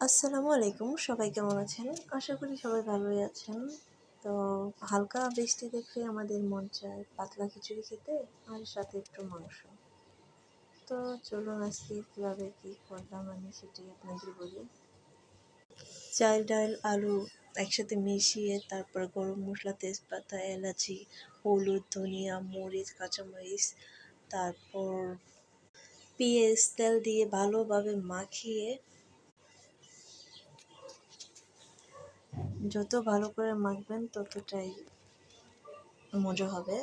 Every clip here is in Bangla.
আসসালামু আলাইকুম, সবাই কেমন আছেন? আশা করি সবাই ভালোই আছেন। তো হালকা বৃষ্টি দেখলে আমাদের মন চায় পাতলা খিচুড়ি খেতে আর সাথে একটু মাংস। তো চলুন আজকে কীভাবে কী করলাম আমি সেটাই আপনাদের বলি। চাল, ডাল, আলু একসাথে মিশিয়ে তারপর গরম মশলা, তেজপাতা, এলাচি, হলুদ, ধনিয়া, মরিচ, কাঁচামরিচ, তারপর পেঁয়াজ, তেল দিয়ে ভালোভাবে মাখিয়ে যত ভালো করে মাখবেন ততটাই মজা হবে।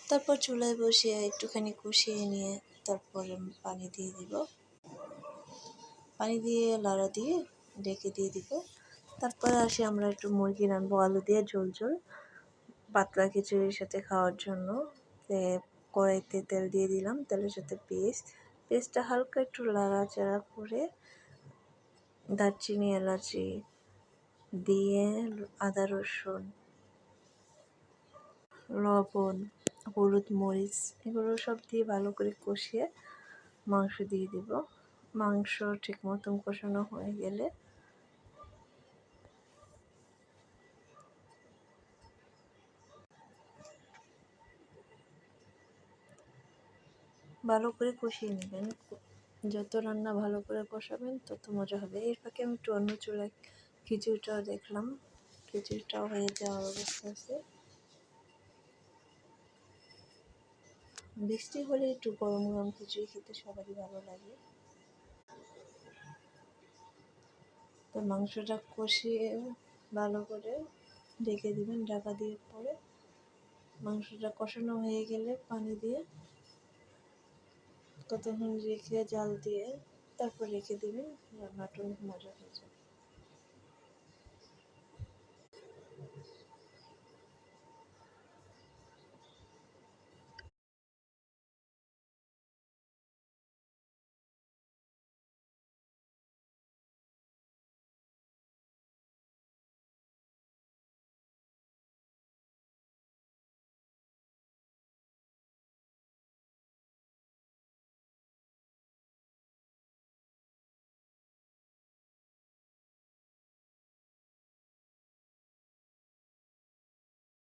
তারপর চুলায় বসিয়ে একটুখানি কষিয়ে নিয়ে তারপরে পানি দিয়ে দিব। পানি দিয়ে লাড়া দিয়ে ঢেকে দিয়ে দিব। তারপরে আসি আমরা একটু মুরগি রানবো আলু দিয়ে ঝোল ঝোল পাতলা খিচুড়ির সাথে খাওয়ার জন্য। কড়াইতে তেল দিয়ে দিলাম, তেলের সাথে পেস্টটা হালকা একটু লাড়াচাড়া করে দারচিনি, এলাচি দিয়ে আদা, রসুন, লবণ, হলুদ, মরিচ এগুলো সব দিয়ে ভালো করে কষিয়ে মাংস দিয়ে দিব। মাংস ঠিক মতন কষানো হয়ে গেলে ভালো করে কষিয়ে নেবেন। যত রান্না ভালো করে কষাবেন তত মজা হবে। এর ফাঁকে আমি একটু অন্য চুলায় খিচুড়িটাও দেখলাম, খিচুড়িটাও হয়ে যাওয়ার অবস্থা আছে। বৃষ্টি হলে একটু গরম গরম খিচুড়ি খেতে সবারই ভালো লাগে। তো মাংসটা কষিয়ে ভালো করে ঢেকে দিবেন, ঢাকা দিয়ে পরে মাংসটা কষানো হয়ে গেলে পানি দিয়ে কতক্ষণ রেখে জাল দিয়ে তারপর রেখে দেবেন, রান্নাটা অনেক মজা হয়ে যাবে।